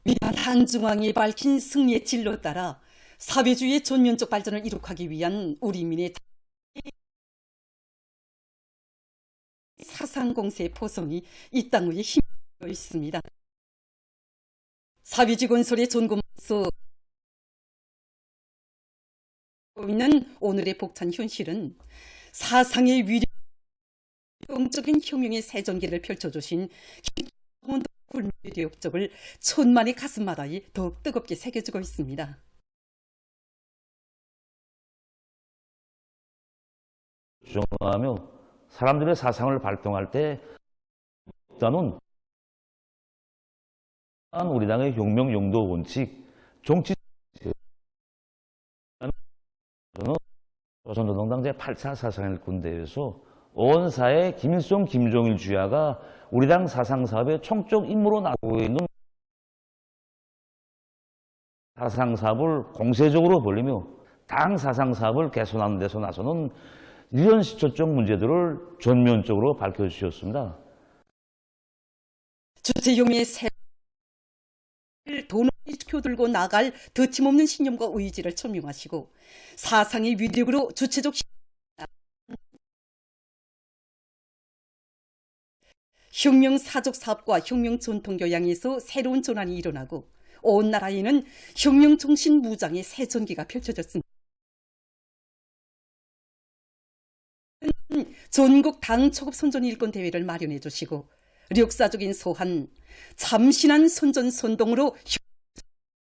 위대한 한중왕이 밝힌 승리의 진로 따라 사회주의의 전면적 발전을 이룩하기 위한 우리 민의 사상공세의 포성이 이 땅 위에 힘입고 있습니다. 사회주의 건설의 전공으로서 있는 오늘의 벅찬 현실은 사상의 위력적인 혁명의 새전기를 펼쳐주신 굴미의 역적을 천만의 가슴마다에 더욱 뜨겁게 새겨주고 있습니다. 주장하며 사람들의 사상을 발동할 때 일단은 우리 당의 혁명 용도 원칙, 정치 조선노동당 제8차 사상일꾼대회에서 온 사회 김일성, 김정일 주야가 우리 당 사상사업의 총적 임무로 나오고 있는 사상사업을 공세적으로 벌리며 당 사상사업을 개선하는 데서 나서는 이런 시초적 문제들을 전면적으로 밝혀주셨습니다. 주체용의 새 돈을 지켜들고 나갈 더침없는 신념과 의지를 천명하시고 사상의 위력으로 주체적 혁명 사적 사업과 혁명 전통 교양에서 새로운 전환이 일어나고 온 나라에는 혁명 정신 무장의 새 전기가 펼쳐졌습니다. 전국 당 초급 선전 일권 대회를 마련해 주시고 역사적인 소한 참신한 선전 선동으로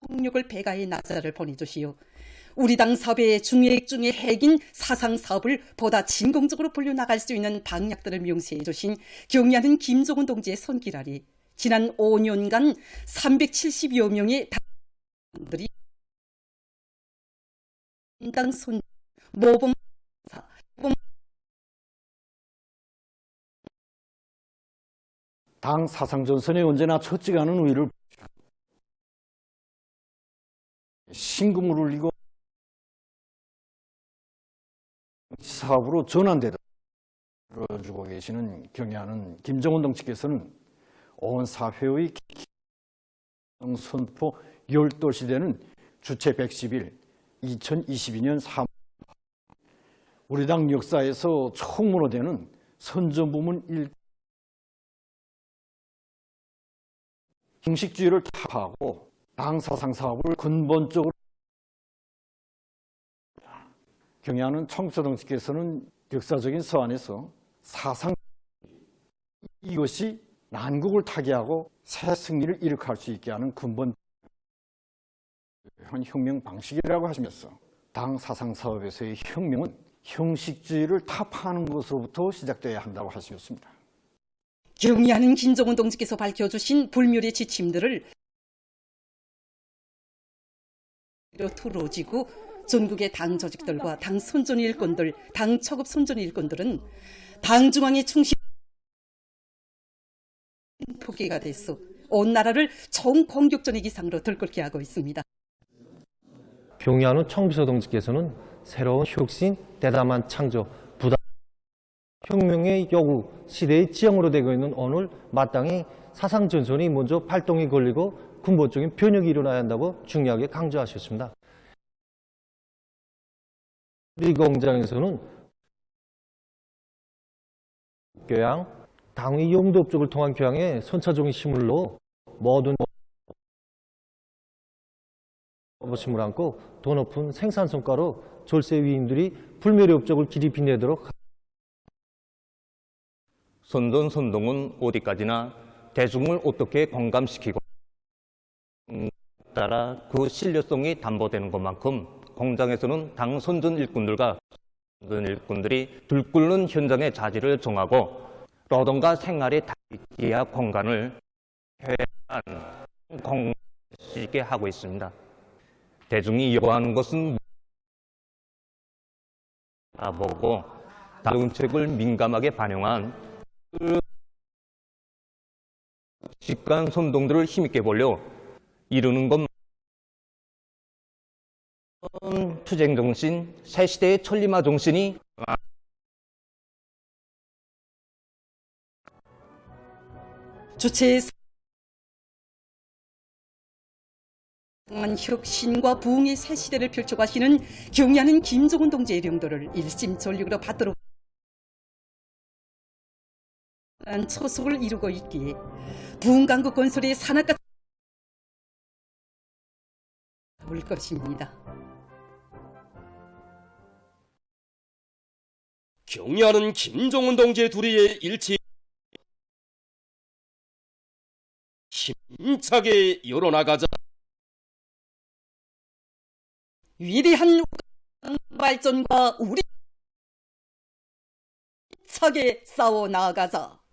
혁력을 배가해 나자를 보내주시오. 우리 당 사업의 중액 중의 핵인 사상 사업을 보다 진공적으로 불려나갈 수 있는 방향들을 명시해 주신 경의하는 김종훈 동지의 손길 아래 지난 5년간 370여 명의 당들이 당 손 모범 당 사상전선에 언제나 처지가 않은 우위를 신금을 울리고 사업으로 전환되도록 이루어주고 계시는 경의하는 김정은 동지께서는 온 사회의 선포 열돌시대는 주체 110일 2022년 3월 우리 당 역사에서 처음으로 되는 선전부문 형식주의를 타파하고 당 사상 사업을 근본적으로 경의하는 청소동지께서는 역사적인 서안에서 사상 이것이 난국을 타개하고 새 승리를 일으킬 수 있게 하는 근본 혁명 방식이라고 하시면서 당 사상 사업에서의 혁명은 형식주의를 타파하는 것으로부터 시작되어야 한다고 하셨습니다. 경의하는 김정은 동지께서 밝혀주신 불멸의 지침들을 두루지고 전국의 당 조직들과 당 선전 일꾼들, 당 초급 선전 일꾼들은 당 중앙의 충실 포기가 돼서 온 나라를 총공격전의 기상으로 들끓게 하고 있습니다. 경의하는 청비서 동지께서는 새로운 혁신, 대담한 창조, 부담 혁명의 요구, 시대의 지형으로 되고 있는 오늘 마땅히 사상 전선이 먼저 발동이 걸리고 근본적인 변혁이 일어나야 한다고 중요하게 강조하셨습니다. 우리 공장에서는 교양, 당의 용도 업적을 통한 교양에 선차적인 힘을 넣어 모든 힘을 안고 더 높은 생산 성과로 졸세 위인들이 불멸의 업적을 길이 빛내도록 선동은 어디까지나 대중을 어떻게 공감시키고 따라 그 신뢰성이 담보되는 것만큼 공장에서는 당 선전 일꾼들이 들끓는 현장의 자질을 정하고 노동과 생활의 다이아 공간을 회한 공식에 하고 있습니다. 대중이 요구하는 것은 보고 정책을 민감하게 반영한 직관 선동들을 힘있게 벌려 이루는 것 투쟁 정신, 새 시대의 천리마 정신이 주체의 한 혁신과 부흥의 새 시대를 펼쳐가시는 경의하는 김정은 동지의 명도를 일심전력으로 받들어 초석을 이루고 있기에 부흥강국 건설의 산악가 올 것입니다. 경의하는 김정은 동지의 둘이의 일치 힘차게 열어나가자. 위대한 발전과 우리 차게 싸워 나아가자.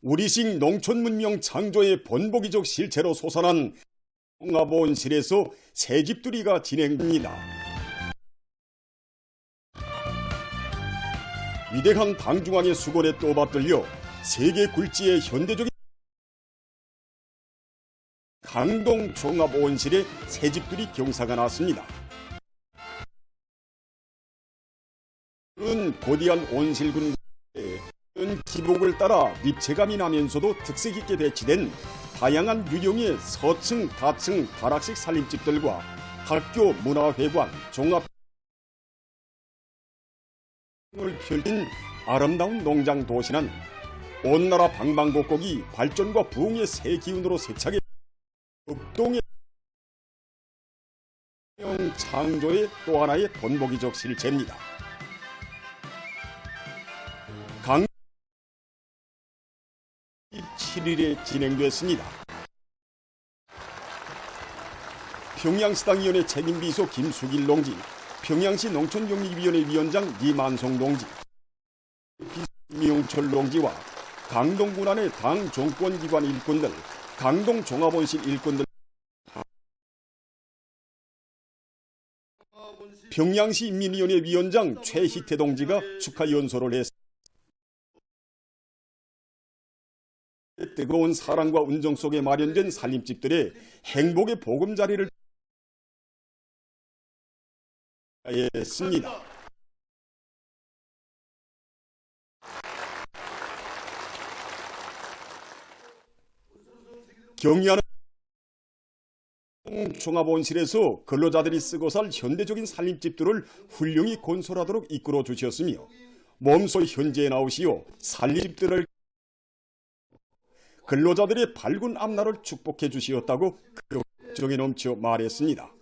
우리식 농촌문명 창조의 본보기적 실체로 솟아난 종합온실에서 새집들이가 진행됩니다. 위대한 당중앙의 수건에 떠받들려 세계 굴지의 현대적인 강동 종합온실에 새집들이 경사가 났습니다. 은 거대한 온실군의 기복을 따라 입체감이 나면서도 특색 있게 배치된 다양한 유형의 서층, 다층, 다락식 살림집들과 학교, 문화회관, 종합 을 펼친 아름다운 농장 도시는 온 나라 방방곡곡이 발전과 부흥의 새 기운으로 세차게 읍동의 창조의 또 하나의 본보기적 실체입니다. 7일에 진행됐습니다. 평양시당위원회 책임비서 김수길 동지, 평양시 농촌경리위원회 위원장 이만성 동지, 미용철 동지와 강동군안의 당 정권기관 일꾼들, 강동종합원실 일꾼들, 평양시 인민위원회 위원장 최희태 동지가 축하 연설을 했습니다. 뜨거운 사랑과 운정 속에 마련된 살림집들의 행복의 보금자리를 했습니다. 경의하는 종합온실에서 근로자들이 쓰고 살 현대적인 살림집들을 훌륭히 건설하도록 이끌어 주셨으며 몸소 현재에 나오시어 살림집들을 근로자들의 밝은 앞날을 축복해 주시었다고 정에 넘쳐 말했습니다.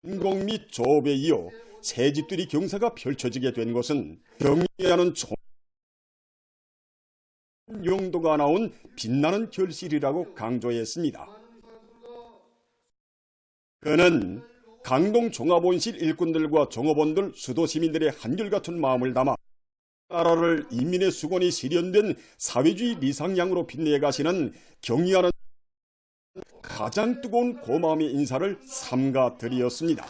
인공 및 조업에 이어 새집들이 경사가 펼쳐지게 된 것은 경의하는 용도가 나온 빛나는 결실이라고 강조했습니다. 그는 강동 종합온실 일꾼들과 종업원들, 수도 시민들의 한결같은 마음을 담아 나라를 인민의 수건이 실현된 사회주의 리상향으로 빛내 가시는 경의하는 가장 뜨거운 고마움의 인사를 삼가 드리었습니다.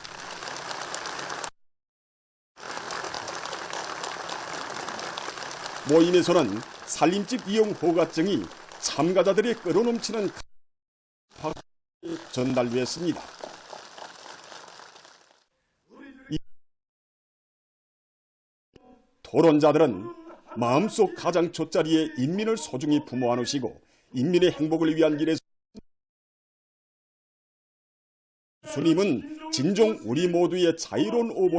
모임에서는 살림집 이용 허가증이 참가자들의 끌어넘치는 박수에 전달됐습니다. 토론자들은 마음속 가장 돛자리에 인민을 소중히 품어 안으시고 인민의 행복을 위한 길에서 주님은 진정 우리 모두의 자유로운 오보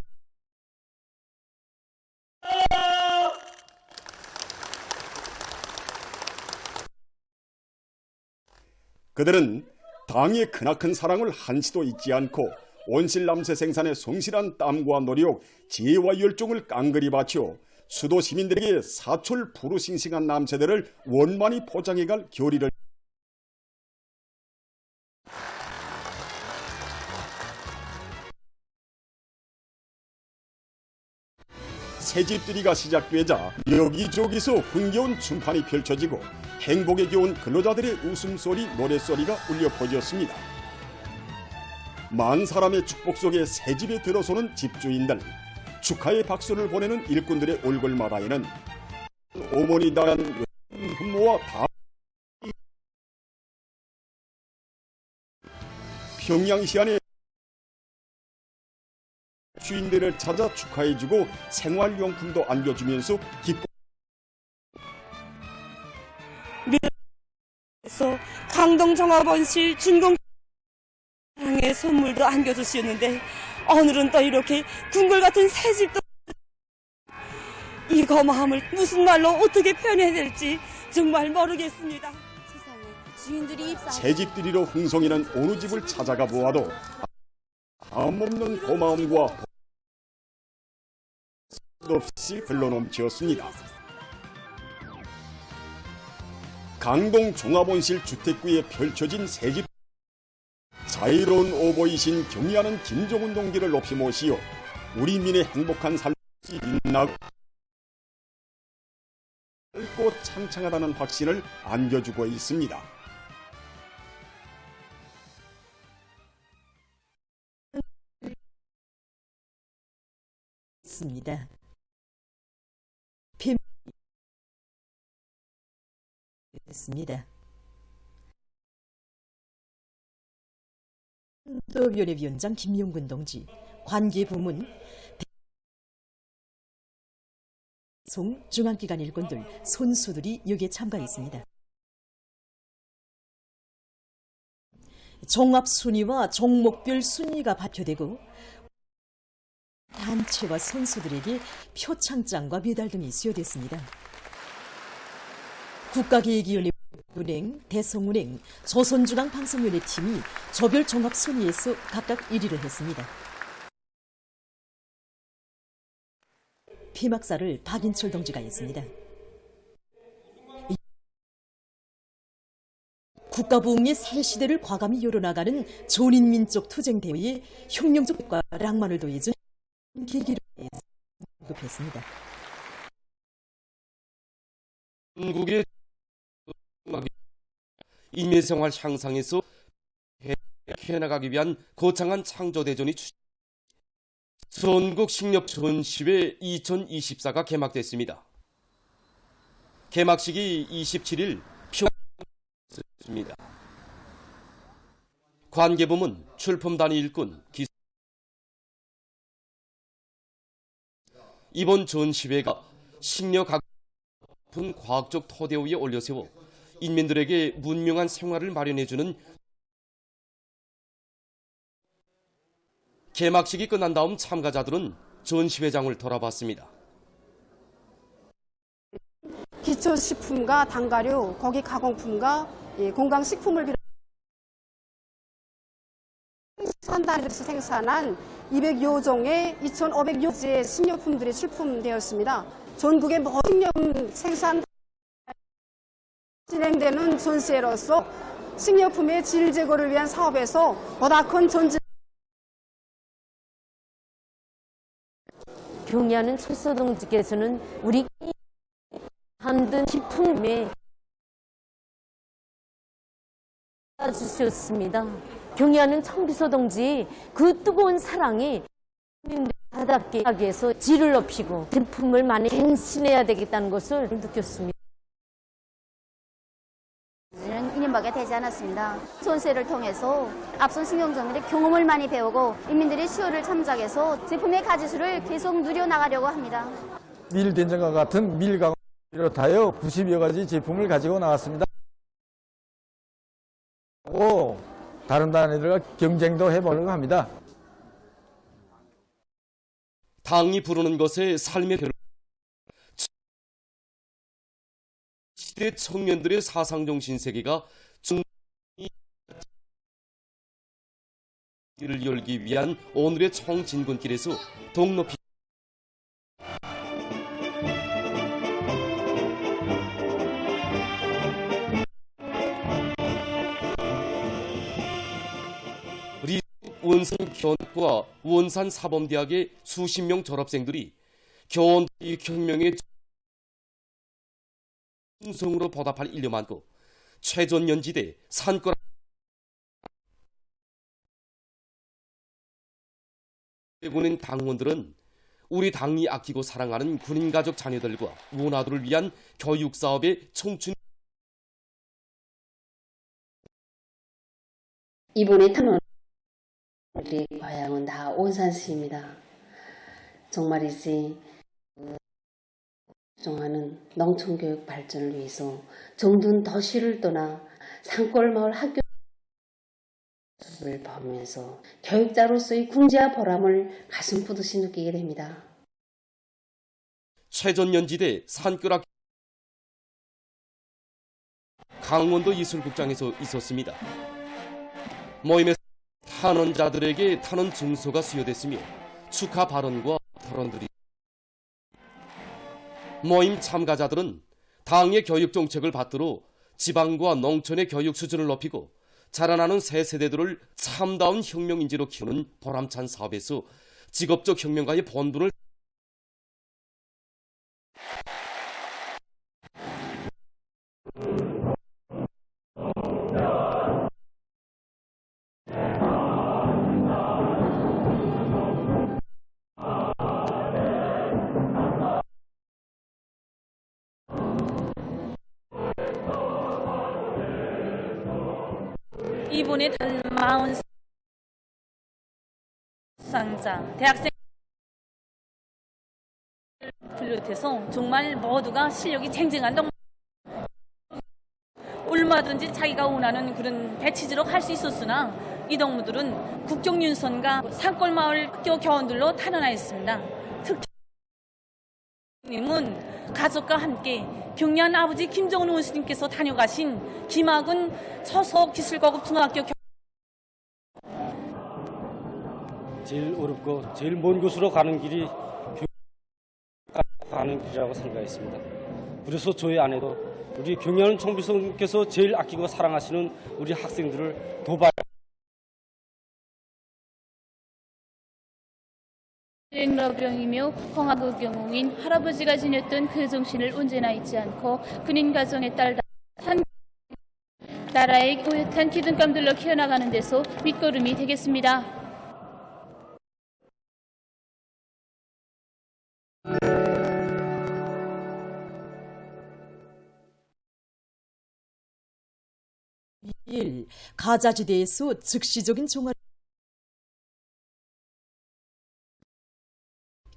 그들은 당의 크나큰 사랑을 한시도 잊지 않고 온실남새 생산에 성실한 땀과 노력, 지혜와 열정을 깡그리 바쳐 수도 시민들에게 사철 푸르싱싱한 남새들을 원만히 포장해갈 결의를 새집들이가 시작되자 여기저기서 흥겨운 춤판이 펼쳐지고 행복에 겨운 근로자들의 웃음소리, 노랫소리가 울려 퍼졌습니다. 만 사람의 축복 속에 새집에 들어서는 집주인들, 축하의 박수를 보내는 일꾼들의 얼굴마다에는 어머니 다한 흠모와 평양 시안에 주인들을 찾아 축하해주고 생활용품도 안겨주면서 기쁨. 그래서 강동종합원실 준공의 선물도 안겨주시는데 오늘은 또 이렇게 궁궐 같은 새 집도 이 고마움을 무슨 말로 어떻게 표현해야 될지 정말 모르겠습니다. 새 집들이로 흥성이는 어느 집을 찾아가 보아도 아무없는 고마움과 없이 흘러넘치었습니다. 강동 종합원실 주택구에 펼쳐진 새집, 자유로운 오보이신 경의하는 김종운 동지를 높이 모시어 우리 민의 행복한 삶이 빛나고 밝고 창창하다는 확신을 안겨주고 있습니다. 있습니다. 있습니다. 연합위원장 김용근 동지, 관계부문, 송 중앙기관 일꾼들, 손수들이 여기에 참가했습니다. 종합 순위와 종목별 순위가 발표되고 단체와 선수들에게 표창장과 메달 등이 수여됐습니다. 국가계획위원회, 은행, 대성은행, 조선중앙방송위원회 팀이 조별 종합 순위에서 각각 1위를 했습니다. 피막사를 박인철 동지가 했습니다. 국가부흥의 새 시대를 과감히 열어나가는 전인민족 투쟁대회에 혁명적과 낭만을 더해준 계기로 언급했습니다. 한국의 인민생활 향상에서 해나가기 위한 거창한 창조대전이 전국 식렵 전시회 2024가 개막됐습니다. 개막식이 27일 평양에서 관계부문, 출품단위 일꾼, 이번 전시회가 식려 높은 과학적 토대 위에 올려세워 인민들에게 문명한 생활을 마련해주는 개막식이 끝난 다음 참가자들은 전시회장을 돌아봤습니다. 기초식품과 단가류, 고기 가공품과 건강식품을 비롯한 생산단에서 생산한 200여 종의 2,500여지의 식료품들이 출품되었습니다. 전국의 모든 식료품 생산 진행되는 전시회로서 식료품의 질 제고를 위한 사업에서 보다 큰 전진. 경의하는 철서 동지께서는 우리 만든 식품에 주셨습니다. 경의하는 청비서 동지 그 뜨거운 사랑이 바닥게 하기 위해서 질을 높이고 제품을 많이 갱신해야 되겠다는 것을 느꼈습니다. 2년밖에 되지 않았습니다. 전시회를 통해서 앞선 신경정들의 경험을 많이 배우고 인민들이 시효를 참작해서 제품의 가지수를 계속 누려나가려고 합니다. 밀된장과 같은 밀강을 비롯하여 90여 가지 제품을 가지고 나왔습니다. 다른 단위들과 경쟁도 해보려고 합니다. 당이 부르는 것에 삶의 별 시대 청년들의 사상정신 세계가 를 열기 위한 오늘의 청진군길에서 더욱 높이 원산 교원과 원산 사범대학의 수십 명 졸업생들이 교원 혁명의 충성으로 보답할 일념 안고 최전연지대 산골 군인 당원들은 우리 당이 아끼고 사랑하는 군인가족 자녀들과 원아들을 위한 교육사업의 청춘 이번에 탄원 우리 고향은 다 온산시입니다. 정말이지 정하는 농촌교육 발전을 위해서 정든 도시를 떠나 산골마을 학교를 보면서 교육자로서의 궁지와 보람을 가슴 뿌듯이 느끼게 됩니다. 최전년지대 산교락 강원도 예술극장에서 있었습니다. 모임에서 탄원자들에게 탄원 증서가 수여됐으며 축하 발언과 토론들이 모임 참가자들은 당의 교육 정책을 받들어 지방과 농촌의 교육 수준을 높이고 자라나는 새 세대들을 참다운 혁명인재로 키우는 보람찬 사업에서 직업적 혁명가의 본분을 이번에 마흔 상장 대학생 비롯해서 정말 모두가 실력이 쟁쟁한 동 얼마든지 자기가 원하는 그런 배치지로 할 수 있었으나 이 동무들은 국경윤선과 산골마을 학교 교원들로 탄원하였습니다. 특히 님은 가족과 함께 경리한 아버지 김정은 원수님께서 다녀가신 김학은 서서기술고급 중학교 제일 어렵고 제일 먼 곳으로 가는 길이 가는 길이라고 생각했습니다. 그래서 저희 아내도 우리 경리하는 총비서님께서 제일 아끼고 사랑하시는 우리 학생들을 도발 수행러병이며 홍학의 경웅인 할아버지가 지녔던 그 정신을 언제나 잊지 않고 군인 가정에 딸 나라의 오랫한 기둥감들로 키워나가는 데서 밑거름이 되겠습니다. 가자지대에서 즉시적인 종합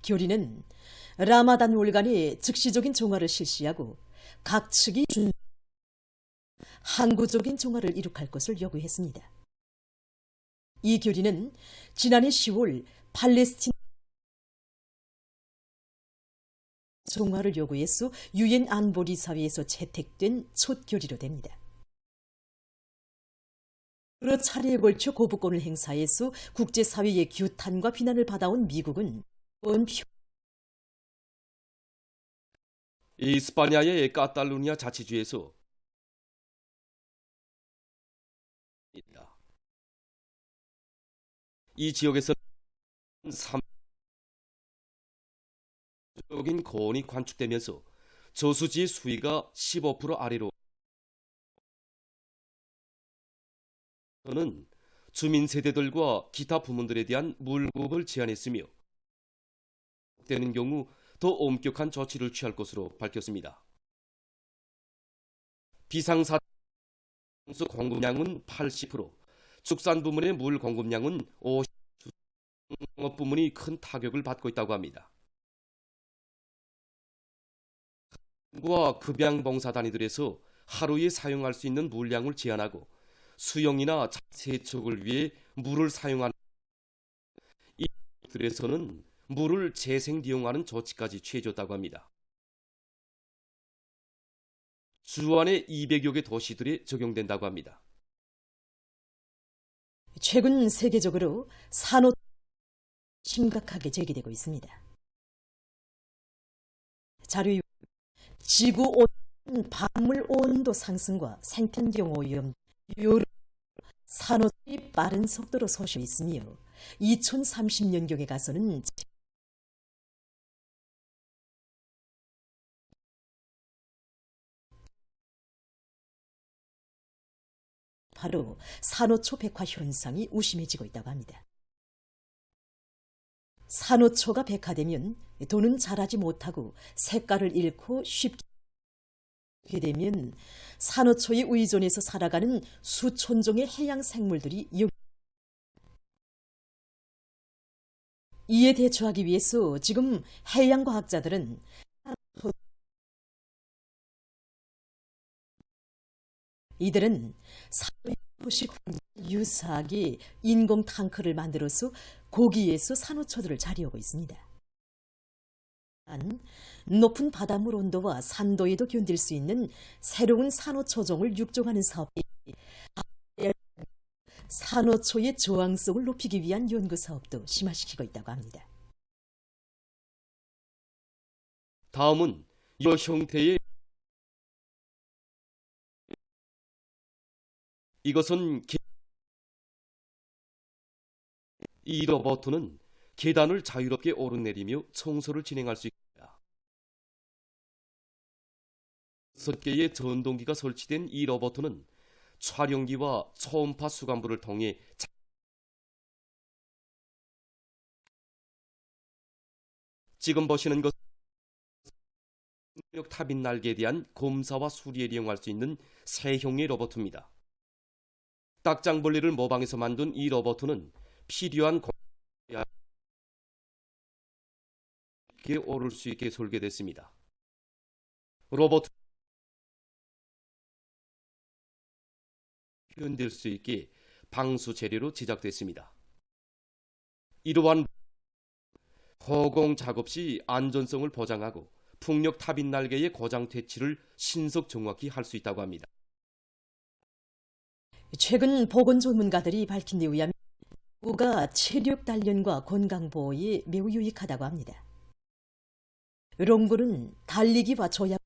교리는 라마단 월간에 즉시적인 종화를 실시하고 각 측이 항구적인 종화를 이룩할 것을 요구했습니다. 이 교리는 지난해 10월 팔레스틴 종화를 요구해서 유엔 안보리사회에서 채택된 첫 교리로 됩니다. 여러 차례에 걸쳐 거부권을 행사해서 국제사회의 규탄과 비난을 받아온 미국은 이스파냐의 카탈루니아 자치주에서 이 지역에서 삼적인 고온이 관측되면서 저수지의 수위가 15% 아래로 는 주민 세대들과 기타 부문들에 대한 물급을 제한했으며 되는 경우 더 엄격한 조치를 취할 것으로 밝혔습니다. 비상사태 공급량은 80%, 축산 부문의 물 공급량은 50%, 농업 부문이 큰 타격을 받고 있다고 합니다. 과 급양봉사단위들에서 하루에 사용할 수 있는 물량을 제한하고 수영이나 세척을 위해 물을 사용하는 이들에서는 물을 재생利用하는 조치까지 취해졌다고 합니다. 주 안에 200여 개 도시들에 적용된다고 합니다. 최근 세계적으로 산호 심각하게 제기되고 있습니다. 자료 지구 온난화, 바닷물 온도 상승과 생태경 오염, 산호의 빠른 속도로 솟고 있으며 2030년경에 가서는 바로 산호초 백화 현상이 우심해지고 있다고 합니다. 산호초가 백화되면 돈은 자라지 못하고 색깔을 잃고 쉽게 되면 산호초에 의존해서 살아가는 수천 종의 해양 생물들이 이에 대처하기 위해서 지금 해양과학자들은 이들은 산호식 유사하게 인공 탕크를 만들어서 고기에서 산호초들을 자리하고 있습니다. 높은 바닷물 온도와 산도에도 견딜 수 있는 새로운 산호초종을 육종하는 사업이 산호초의 저항성을 높이기 위한 연구 사업도 심화시키고 있다고 합니다. 다음은 이 형태의 이것은 이 로봇은 계단을 자유롭게 오르내리며 청소를 진행할 수 있습니다. 6개의 전동기가 설치된 이 로봇은 촬영기와 초음파 수감부를 통해 지금 보시는 것은 타빈 날개에 대한 검사와 수리에 이용할 수 있는 세형의 로봇입니다. 딱장벌레를 모방해서 만든 이 로봇은 필요한 공간에 오를 수 있게 설계됐습니다. 로봇 견딜 수 있게 방수 재료로 제작됐습니다. 이러한 허공 작업 시 안전성을 보장하고 풍력 타빈 날개의 고장 퇴치를 신속 정확히 할 수 있다고 합니다. 최근 보건 전문가들이 밝힌 데 의하면 우가 체력 단련과 건강 보호에 매우 유익하다고 합니다. 롱골은 달리기와 조약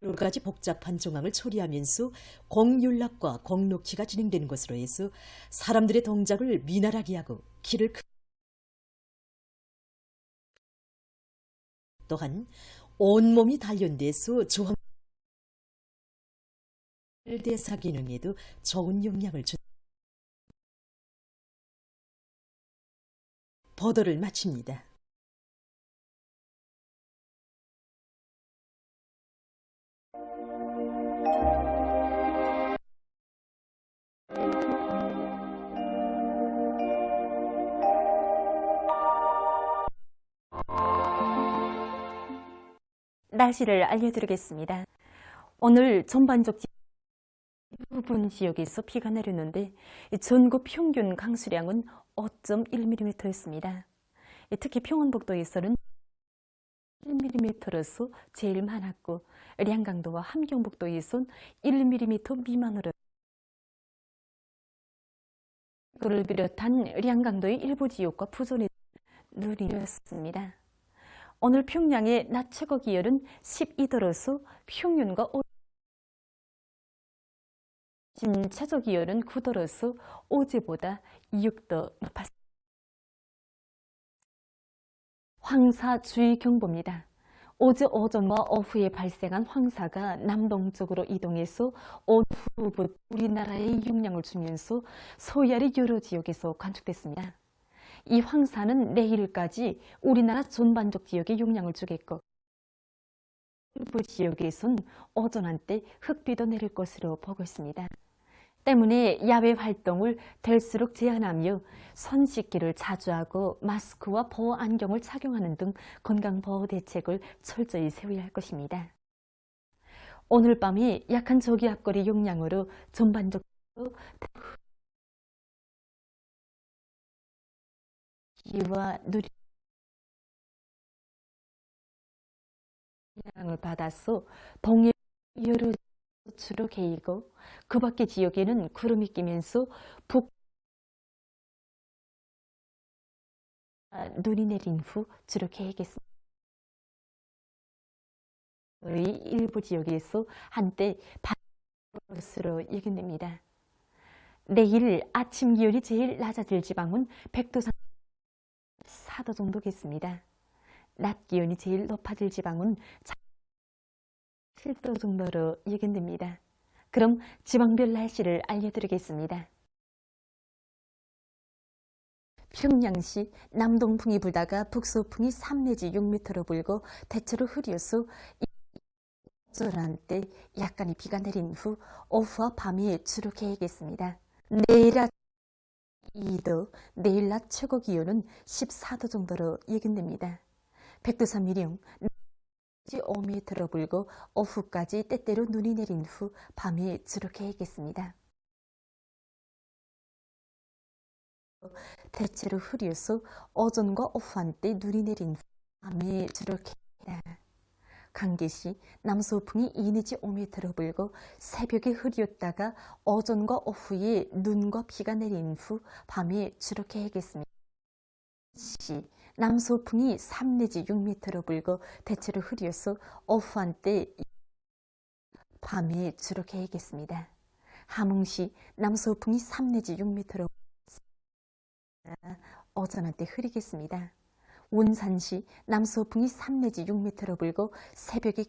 여러 가지 복잡한 정황을 처리하면서 공윤락과 공록히가 진행되는 것으로 해서 사람들의 동작을 미나하게 하고 키를 또한 온몸이 단련돼서 조항 대사 기능에도 좋은 영향을 준 보도를 마칩니다. 날씨를 알려드리겠습니다. 오늘 전반적 부분 지역에서 비가 내리는데 전국 평균 강수량은 5.1mm였습니다. 특히 평안북도에서는 1mm로서 제일 많았고 량강도와 함경북도에선 1mm 미만으로 그를 비롯한 량강도의 일부 지역과 부전에 눈이 내렸습니다. 오늘 평양의 낮 최고 기온은 12도로서 평균과 아침 최저 기온은 9도로서 어제보다 6도 높았습니다. 황사주의경보입니다. 어제 오전과 오후에 발생한 황사가 남동쪽으로 이동해서 오후부터 우리나라에 영향을 주면서 서해안의 여러 지역에서 관측됐습니다. 이 황사는 내일까지 우리나라 전반적 지역에 영향을 주겠고 일부 지역에선 오전 한때 흙비도 내릴 것으로 보고 있습니다. 때문에 야외 활동을 될수록 제한하며 손 씻기를 자주 하고 마스크와 보호 안경을 착용하는 등 건강보호 대책을 철저히 세워야 할 것입니다. 오늘 밤이 약한 저기압골의 영향으로 전반적으로 비와 눈이 영향을 받아서 동해 여러 주로 개이고 그 밖의 지역에는 구름이 끼면서 눈이 내린 후 주로 개이겠습니다. 일부 지역에서 한때 것으로 예견됩니다. 내일 아침 기온이 제일 낮아질 지방은 백두산 4도 정도겠습니다. 낮 기온이 제일 높아질 지방은 7도 정도로 예견됩니다. 그럼 지방별 날씨를 알려드리겠습니다. 평양시 남동풍이 불다가 북서풍이 3 내지 6m로 불고 대체로 흐려서 오전 때 약간의 비가 내린 후 오후와 밤에 주로 개겠습니다. 내일 아침 2도, 내일 낮 최고 기온은 14도 정도로 예견됩니다. 백두산 미령, 낮이 5m 불고 오후까지 때때로 눈이 내린 후 밤에 주룩해야겠습니다. 대체로 흐려서 오전과 오후 한때 눈이 내린 후 밤에 주룩해입니다. 강계시 남서풍이 2 내지 5m 불고 새벽에 흐렸다가 오전과 오후에 눈과 비가 내린 후 밤에 주룩해야겠습니다. 시 남서풍이 3 내지 6m 불고 대체로 흐려서 오후 한때 밤에 주룩해야겠습니다. 함흥시 남서풍이 3 내지 6m 오전 한때 흐리겠습니다. 원산시 남서풍이 3 내지 6m 불고 새벽에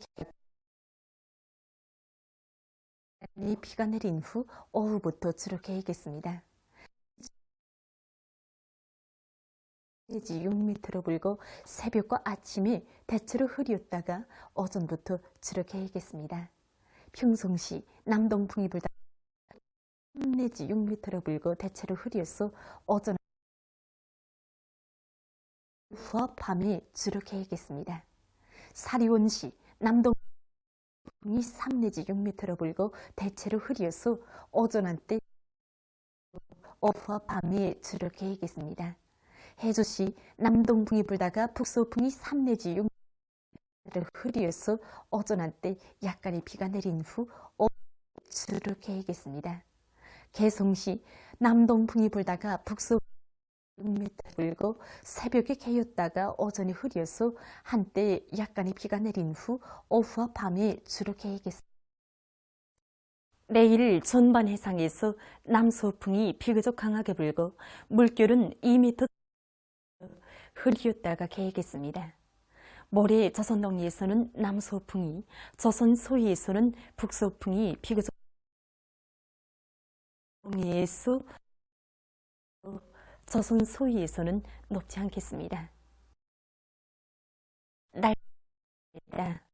비가 내린 후 오후부터 주룩해야겠습니다. 내지 6m 불고 새벽과 아침에 대체로 흐렸다가 오전부터 주룩해야겠습니다. 평송시 남동풍이 불다 3 내지 6m 불고 대체로 흐려서 오전 후와 밤에 주룩해야겠습니다. 사리원시 남동풍이 3 내지 6m 불고 대체로 흐려서 오전 한때 오후와 밤에 주룩해야겠습니다. 해주시 남동풍이 불다가 북서풍이 3 내지 6m 흐려서 오전 한때 약간의 비가 내린 후 주룩해야겠습니다. 개성시 남동풍이 불다가 북서풍이 6m 불고 새벽에 개였다가 오전에 흐려서 한때 약간의 비가 내린 후 오후와 밤에 주룩해야겠습니다. 내일 전반 해상에서 남서풍이 비교적 강하게 불고 물결은 2m 흐렸다가 개겠습니다. 모레 조선 동해에서는 남서풍이, 조선 서해에서는 북서풍이 비교적 동해에서 조선 서해에서는 높지 않겠습니다. 날입니다.